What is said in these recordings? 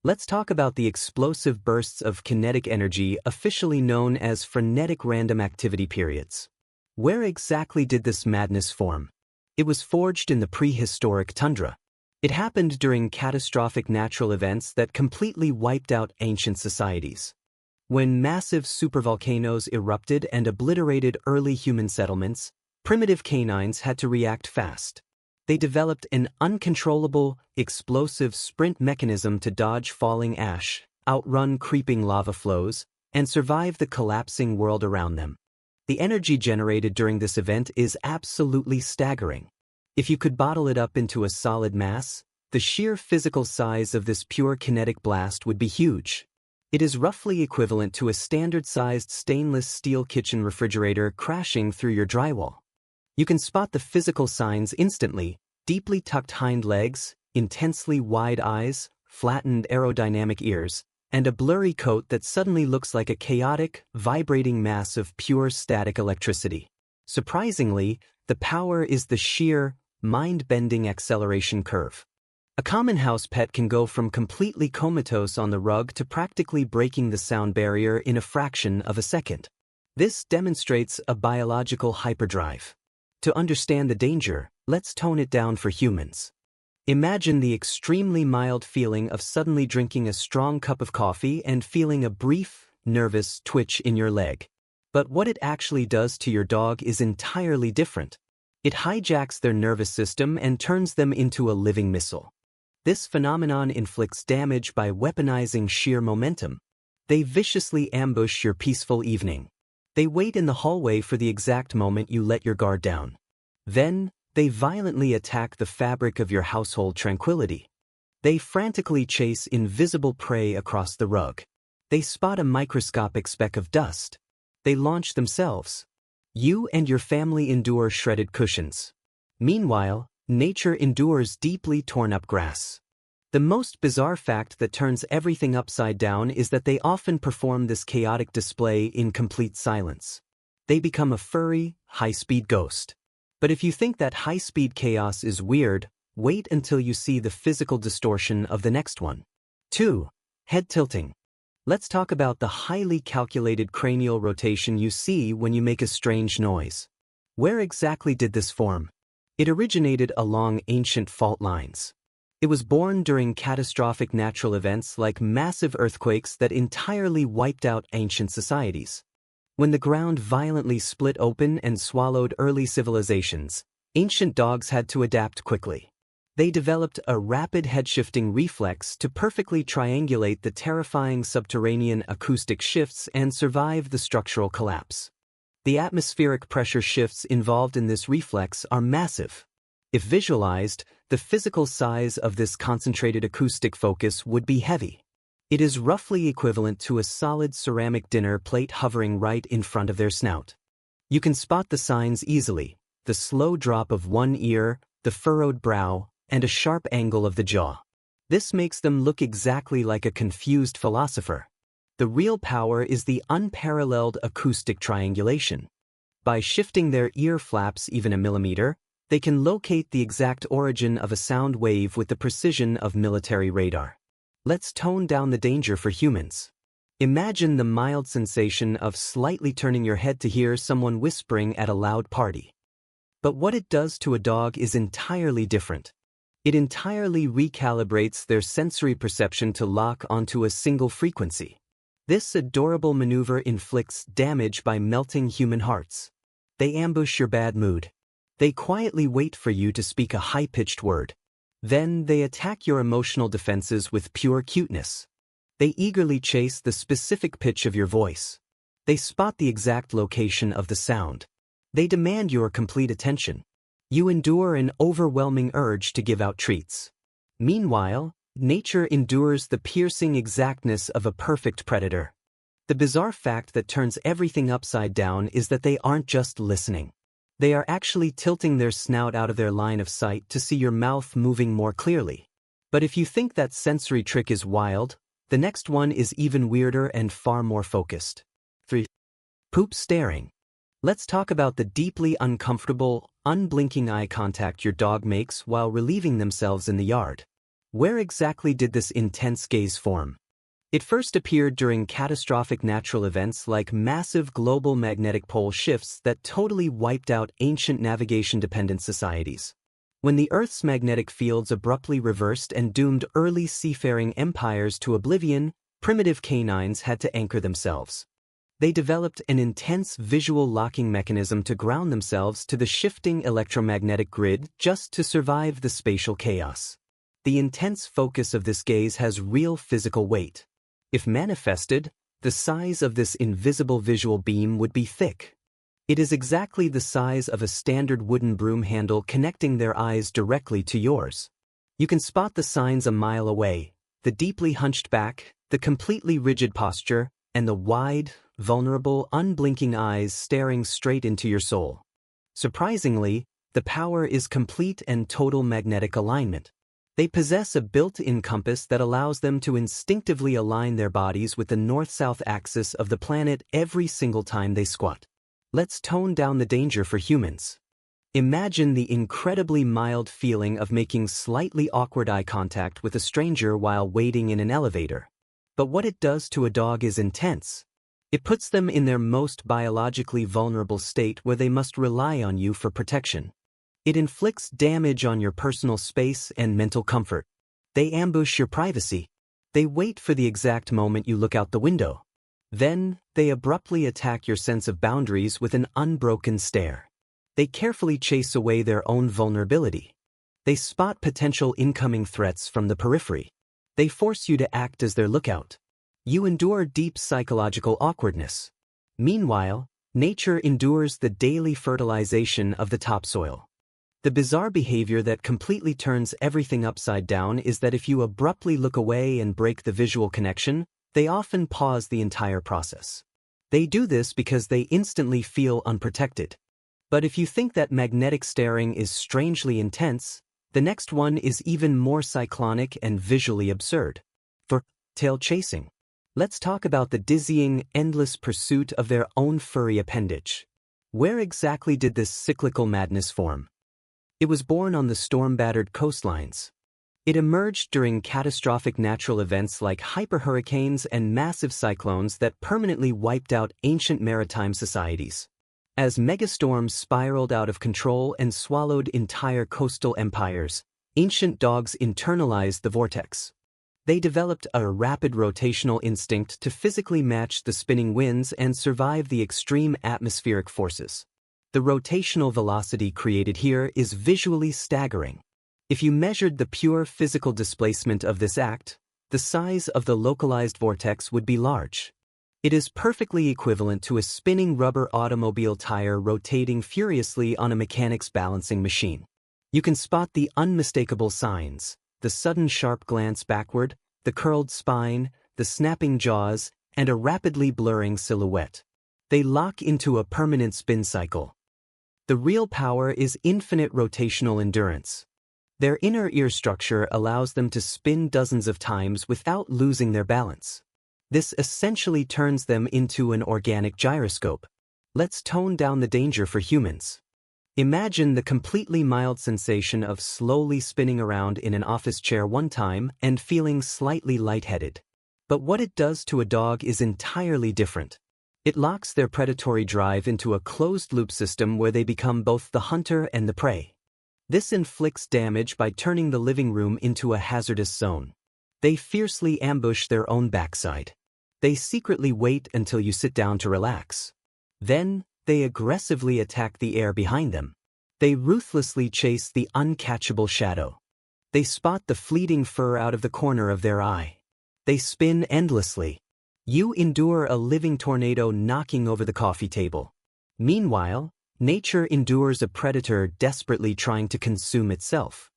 Let's talk about the explosive bursts of kinetic energy, officially known as frenetic random activity periods. Where exactly did this madness form? It was forged in the prehistoric tundra. It happened during catastrophic natural events that completely wiped out ancient societies. When massive supervolcanoes erupted and obliterated early human settlements, primitive canines had to react fast. They developed an uncontrollable, explosive sprint mechanism to dodge falling ash, outrun creeping lava flows, and survive the collapsing world around them. The energy generated during this event is absolutely staggering. If you could bottle it up into a solid mass, the sheer physical size of this pure kinetic blast would be huge. It is roughly equivalent to a standard-sized stainless steel kitchen refrigerator crashing through your drywall. You can spot the physical signs instantly: deeply tucked hind legs, intensely wide eyes, flattened aerodynamic ears, and a blurry coat that suddenly looks like a chaotic, vibrating mass of pure static electricity. Surprisingly, the power is the sheer, mind-bending acceleration curve. A common house pet can go from completely comatose on the rug to practically breaking the sound barrier in a fraction of a second. This demonstrates a biological hyperdrive. To understand the danger, let's tone it down for humans. Imagine the extremely mild feeling of suddenly drinking a strong cup of coffee and feeling a brief, nervous twitch in your leg. But what it actually does to your dog is entirely different. It hijacks their nervous system and turns them into a living missile. This phenomenon inflicts damage by weaponizing sheer momentum. They viciously ambush your peaceful evening. They wait in the hallway for the exact moment you let your guard down. Then, they violently attack the fabric of your household tranquility. They frantically chase invisible prey across the rug. They spot a microscopic speck of dust. They launch themselves. You and your family endure shredded cushions. Meanwhile, nature endures deeply torn-up grass. The most bizarre fact that turns everything upside down is that they often perform this chaotic display in complete silence. They become a furry, high-speed ghost. But if you think that high-speed chaos is weird, wait until you see the physical distortion of the next one. 2. Head tilting. Let's talk about the highly calculated cranial rotation you see when you make a strange noise. Where exactly did this form? It originated along ancient fault lines. It was born during catastrophic natural events like massive earthquakes that entirely wiped out ancient societies. When the ground violently split open and swallowed early civilizations, ancient dogs had to adapt quickly. They developed a rapid head-shifting reflex to perfectly triangulate the terrifying subterranean acoustic shifts and survive the structural collapse. The atmospheric pressure shifts involved in this reflex are massive. If visualized, the physical size of this concentrated acoustic focus would be heavy. It is roughly equivalent to a solid ceramic dinner plate hovering right in front of their snout. You can spot the signs easily: the slow drop of one ear, the furrowed brow, and a sharp angle of the jaw. This makes them look exactly like a confused philosopher. The real power is the unparalleled acoustic triangulation. By shifting their ear flaps even a millimeter, they can locate the exact origin of a sound wave with the precision of military radar. Let's tone down the danger for humans. Imagine the mild sensation of slightly turning your head to hear someone whispering at a loud party. But what it does to a dog is entirely different. It entirely recalibrates their sensory perception to lock onto a single frequency. This adorable maneuver inflicts damage by melting human hearts. They ambush your bad mood. They quietly wait for you to speak a high-pitched word. Then they attack your emotional defenses with pure cuteness. They eagerly chase the specific pitch of your voice. They spot the exact location of the sound. They demand your complete attention. You endure an overwhelming urge to give out treats. Meanwhile, nature endures the piercing exactness of a perfect predator. The bizarre fact that turns everything upside down is that they aren't just listening. They are actually tilting their snout out of their line of sight to see your mouth moving more clearly. But if you think that sensory trick is wild, the next one is even weirder and far more focused. 3. Poop staring. Let's talk about the deeply uncomfortable, unblinking eye contact your dog makes while relieving themselves in the yard. Where exactly did this intense gaze form? It first appeared during catastrophic natural events like massive global magnetic pole shifts that totally wiped out ancient navigation-dependent societies. When the Earth's magnetic fields abruptly reversed and doomed early seafaring empires to oblivion, primitive canines had to anchor themselves. They developed an intense visual locking mechanism to ground themselves to the shifting electromagnetic grid just to survive the spatial chaos. The intense focus of this gaze has real physical weight. If manifested, the size of this invisible visual beam would be thick. It is exactly the size of a standard wooden broom handle connecting their eyes directly to yours. You can spot the signs a mile away: the deeply hunched back, the completely rigid posture, and the wide, vulnerable, unblinking eyes staring straight into your soul. Surprisingly, the power is complete and total magnetic alignment. They possess a built-in compass that allows them to instinctively align their bodies with the north-south axis of the planet every single time they squat. Let's tone down the danger for humans. Imagine the incredibly mild feeling of making slightly awkward eye contact with a stranger while waiting in an elevator. But what it does to a dog is intense. It puts them in their most biologically vulnerable state where they must rely on you for protection. It inflicts damage on your personal space and mental comfort. They ambush your privacy. They wait for the exact moment you look out the window. Then, they abruptly attack your sense of boundaries with an unbroken stare. They carefully chase away their own vulnerability. They spot potential incoming threats from the periphery. They force you to act as their lookout. You endure deep psychological awkwardness. Meanwhile, nature endures the daily fertilization of the topsoil. The bizarre behavior that completely turns everything upside down is that if you abruptly look away and break the visual connection, they often pause the entire process. They do this because they instantly feel unprotected. But if you think that magnetic staring is strangely intense, the next one is even more cyclonic and visually absurd. For tail chasing. Let's talk about the dizzying, endless pursuit of their own furry appendage. Where exactly did this cyclical madness form? It was born on the storm-battered coastlines. It emerged during catastrophic natural events like hyperhurricanes and massive cyclones that permanently wiped out ancient maritime societies. As megastorms spiraled out of control and swallowed entire coastal empires, ancient dogs internalized the vortex. They developed a rapid rotational instinct to physically match the spinning winds and survive the extreme atmospheric forces. The rotational velocity created here is visually staggering. If you measured the pure physical displacement of this act, the size of the localized vortex would be large. It is perfectly equivalent to a spinning rubber automobile tire rotating furiously on a mechanic's balancing machine. You can spot the unmistakable signs: the sudden sharp glance backward, the curled spine, the snapping jaws, and a rapidly blurring silhouette. They lock into a permanent spin cycle. The real power is infinite rotational endurance. Their inner ear structure allows them to spin dozens of times without losing their balance. This essentially turns them into an organic gyroscope. Let's tone down the danger for humans. Imagine the completely mild sensation of slowly spinning around in an office chair one time and feeling slightly lightheaded. But what it does to a dog is entirely different. It locks their predatory drive into a closed-loop system where they become both the hunter and the prey. This inflicts damage by turning the living room into a hazardous zone. They fiercely ambush their own backside. They secretly wait until you sit down to relax. Then, they aggressively attack the air behind them. They ruthlessly chase the uncatchable shadow. They spot the fleeting fur out of the corner of their eye. They spin endlessly. You endure a living tornado knocking over the coffee table. Meanwhile, nature endures a predator desperately trying to consume itself.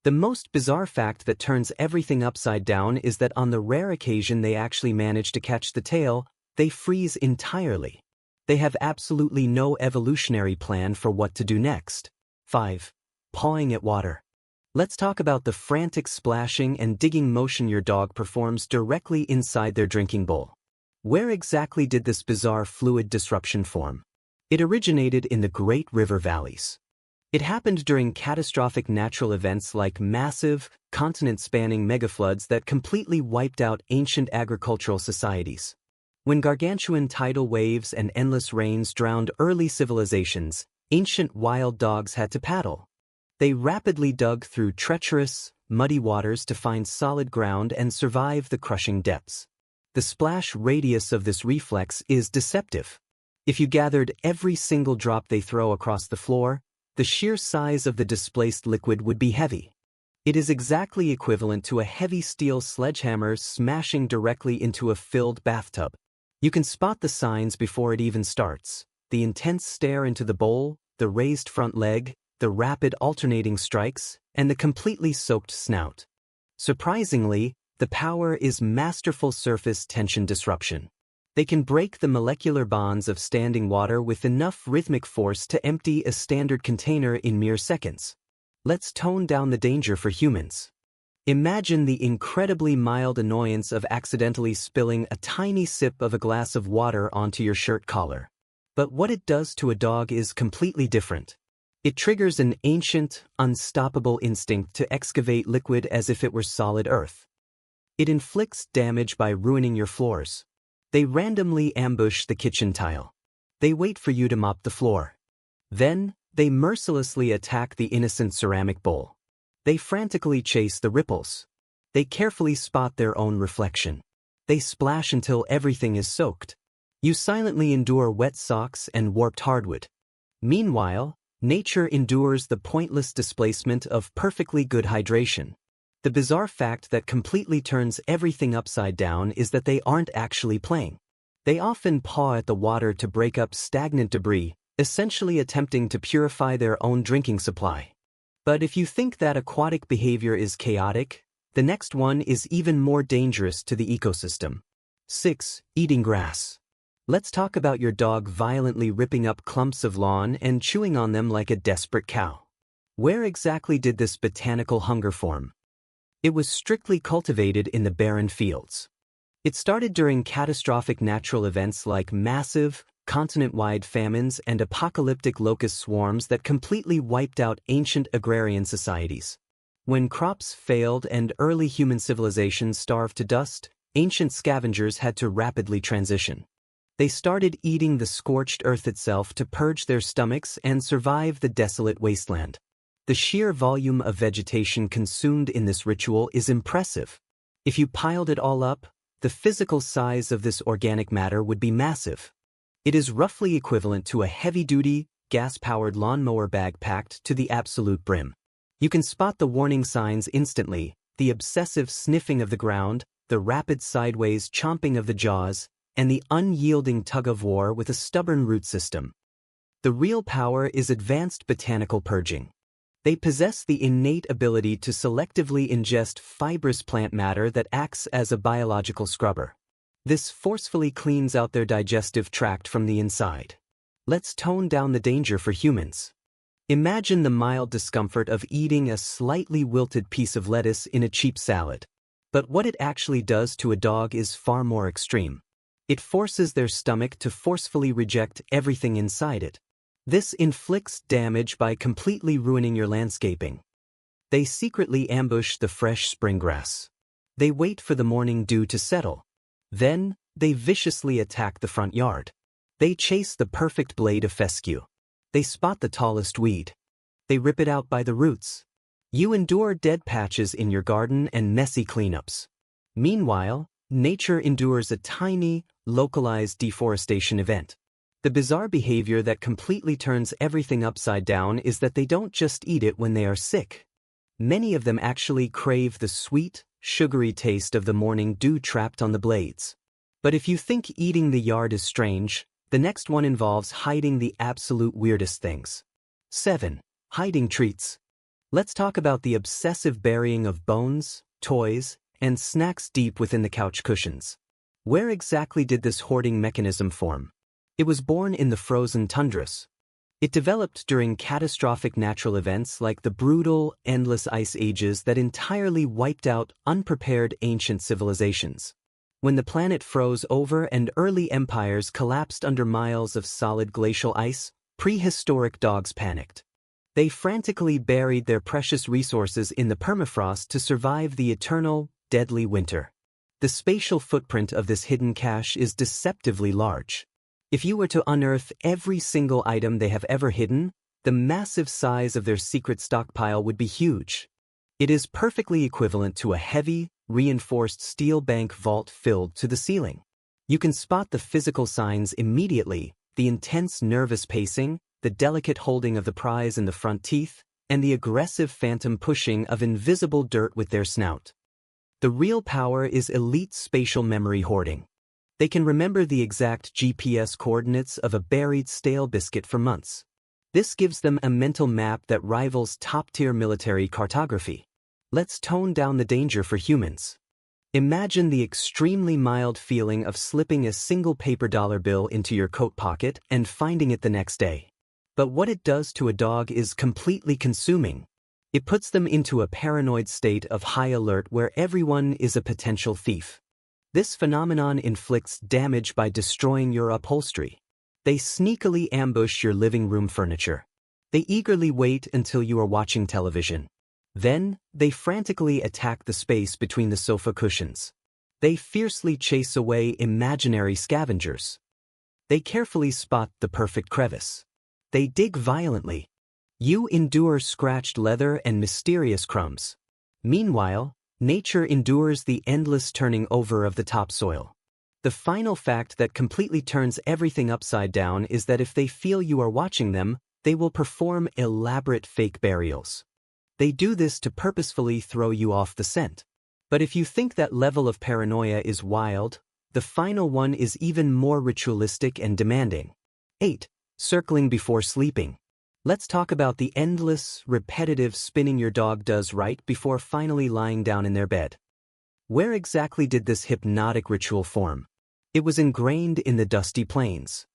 The most bizarre fact that turns everything upside down is that on the rare occasion they actually manage to catch the tail, they freeze entirely. They have absolutely no evolutionary plan for what to do next. 5. Pawing at water. Let's talk about the frantic splashing and digging motion your dog performs directly inside their drinking bowl. Where exactly did this bizarre fluid disruption form? It originated in the Great River valleys. It happened during catastrophic natural events like massive, continent-spanning megafloods that completely wiped out ancient agricultural societies. When gargantuan tidal waves and endless rains drowned early civilizations, ancient wild dogs had to paddle. They rapidly dug through treacherous, muddy waters to find solid ground and survive the crushing depths. The splash radius of this reflex is deceptive. If you gathered every single drop they throw across the floor, the sheer size of the displaced liquid would be heavy. It is exactly equivalent to a heavy steel sledgehammer smashing directly into a filled bathtub. You can spot the signs before it even starts: the intense stare into the bowl, the raised front leg, the rapid alternating strikes, and the completely soaked snout. Surprisingly, the power is masterful surface tension disruption. They can break the molecular bonds of standing water with enough rhythmic force to empty a standard container in mere seconds. Let's tone down the danger for humans. Imagine the incredibly mild annoyance of accidentally spilling a tiny sip of a glass of water onto your shirt collar. But what it does to a dog is completely different. It triggers an ancient, unstoppable instinct to excavate liquid as if it were solid earth. It inflicts damage by ruining your floors. They randomly ambush the kitchen tile. They wait for you to mop the floor. Then, they mercilessly attack the innocent ceramic bowl. They frantically chase the ripples. They carefully spot their own reflection. They splash until everything is soaked. You silently endure wet socks and warped hardwood. Meanwhile, nature endures the pointless displacement of perfectly good hydration. The bizarre fact that completely turns everything upside down is that they aren't actually playing. They often paw at the water to break up stagnant debris, essentially attempting to purify their own drinking supply. But if you think that aquatic behavior is chaotic, the next one is even more dangerous to the ecosystem. 6. Eating grass. Let's talk about your dog violently ripping up clumps of lawn and chewing on them like a desperate cow. Where exactly did this botanical hunger form? It was strictly cultivated in the barren fields. It started during catastrophic natural events like massive, continent-wide famines and apocalyptic locust swarms that completely wiped out ancient agrarian societies. When crops failed and early human civilizations starved to dust, ancient scavengers had to rapidly transition. They started eating the scorched earth itself to purge their stomachs and survive the desolate wasteland. The sheer volume of vegetation consumed in this ritual is impressive. If you piled it all up, the physical size of this organic matter would be massive. It is roughly equivalent to a heavy-duty, gas-powered lawnmower bag packed to the absolute brim. You can spot the warning signs instantly: the obsessive sniffing of the ground, the rapid sideways chomping of the jaws, and the unyielding tug-of-war with a stubborn root system. The real power is advanced botanical purging. They possess the innate ability to selectively ingest fibrous plant matter that acts as a biological scrubber. This forcefully cleans out their digestive tract from the inside. Let's tone down the danger for humans. Imagine the mild discomfort of eating a slightly wilted piece of lettuce in a cheap salad. But what it actually does to a dog is far more extreme. It forces their stomach to forcefully reject everything inside it. This inflicts damage by completely ruining your landscaping. They secretly ambush the fresh spring grass. They wait for the morning dew to settle. Then, they viciously attack the front yard. They chase the perfect blade of fescue. They spot the tallest weed. They rip it out by the roots. You endure dead patches in your garden and messy cleanups. Meanwhile, nature endures a tiny, localized deforestation event. The bizarre behavior that completely turns everything upside down is that they don't just eat it when they are sick. Many of them actually crave the sweet, sugary taste of the morning dew trapped on the blades. But if you think eating the yard is strange, the next one involves hiding the absolute weirdest things. 7. Hiding treats. Let's talk about the obsessive burying of bones, toys, and snacks deep within the couch cushions. Where exactly did this hoarding mechanism form? It was born in the frozen tundras. It developed during catastrophic natural events like the brutal, endless ice ages that entirely wiped out unprepared ancient civilizations. When the planet froze over and early empires collapsed under miles of solid glacial ice, prehistoric dogs panicked. They frantically buried their precious resources in the permafrost to survive the eternal, deadly winter. The spatial footprint of this hidden cache is deceptively large. If you were to unearth every single item they have ever hidden, the massive size of their secret stockpile would be huge. It is perfectly equivalent to a heavy, reinforced steel bank vault filled to the ceiling. You can spot the physical signs immediately: the intense nervous pacing, the delicate holding of the prize in the front teeth, and the aggressive phantom pushing of invisible dirt with their snout. The real power is elite spatial memory hoarding. They can remember the exact GPS coordinates of a buried stale biscuit for months. This gives them a mental map that rivals top-tier military cartography. Let's tone down the danger for humans. Imagine the extremely mild feeling of slipping a single paper dollar bill into your coat pocket and finding it the next day. But what it does to a dog is completely consuming. It puts them into a paranoid state of high alert where everyone is a potential thief. This phenomenon inflicts damage by destroying your upholstery. They sneakily ambush your living room furniture. They eagerly wait until you are watching television. Then, they frantically attack the space between the sofa cushions. They fiercely chase away imaginary scavengers. They carefully spot the perfect crevice. They dig violently. You endure scratched leather and mysterious crumbs. Meanwhile, nature endures the endless turning over of the topsoil. The final fact that completely turns everything upside down is that if they feel you are watching them, they will perform elaborate fake burials. They do this to purposefully throw you off the scent. But if you think that level of paranoia is wild, the final one is even more ritualistic and demanding. 8. Circling before sleeping. Let's talk about the endless, repetitive spinning your dog does right before finally lying down in their bed. Where exactly did this hypnotic ritual form? It was ingrained in the dusty plains.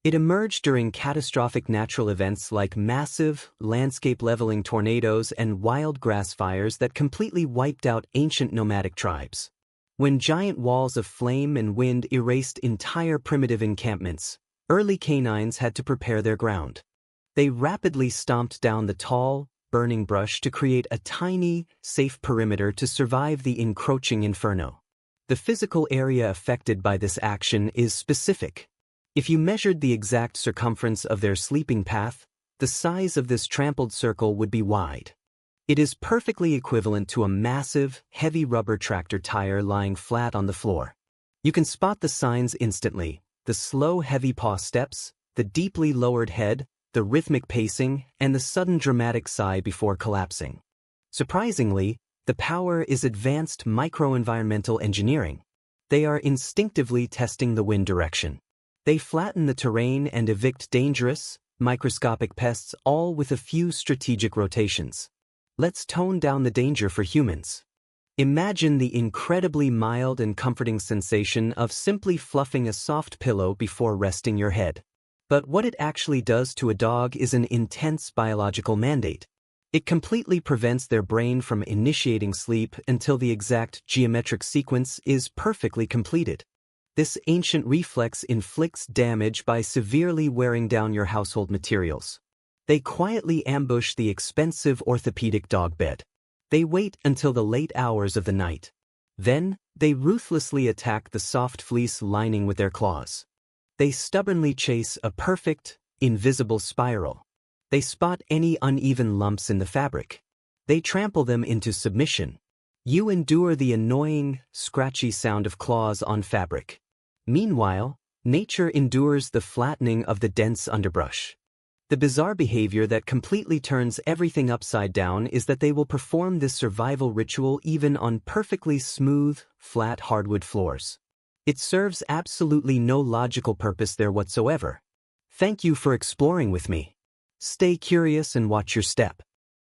It emerged during catastrophic natural events like massive, landscape-leveling tornadoes and wild grass fires that completely wiped out ancient nomadic tribes. When giant walls of flame and wind erased entire primitive encampments, early canines had to prepare their ground. They rapidly stomped down the tall, burning brush to create a tiny, safe perimeter to survive the encroaching inferno. The physical area affected by this action is specific. If you measured the exact circumference of their sleeping path, the size of this trampled circle would be wide. It is perfectly equivalent to a massive, heavy rubber tractor tire lying flat on the floor. You can spot the signs instantly: the slow, heavy paw steps, the deeply lowered head, the rhythmic pacing, and the sudden dramatic sigh before collapsing. Surprisingly, the power is advanced microenvironmental engineering. They are instinctively testing the wind direction. They flatten the terrain and evict dangerous, microscopic pests, all with a few strategic rotations. Let's tone down the danger for humans. Imagine the incredibly mild and comforting sensation of simply fluffing a soft pillow before resting your head. But what it actually does to a dog is an intense biological mandate. It completely prevents their brain from initiating sleep until the exact geometric sequence is perfectly completed. This ancient reflex inflicts damage by severely wearing down your household materials. They quietly ambush the expensive orthopedic dog bed. They wait until the late hours of the night. Then, they ruthlessly attack the soft fleece lining with their claws. They stubbornly chase a perfect, invisible spiral. They spot any uneven lumps in the fabric. They trample them into submission. You endure the annoying, scratchy sound of claws on fabric. Meanwhile, nature endures the flattening of the dense underbrush. The bizarre behavior that completely turns everything upside down is that they will perform this survival ritual even on perfectly smooth, flat hardwood floors. It serves absolutely no logical purpose there whatsoever. Thank you for exploring with me. Stay curious and watch your step.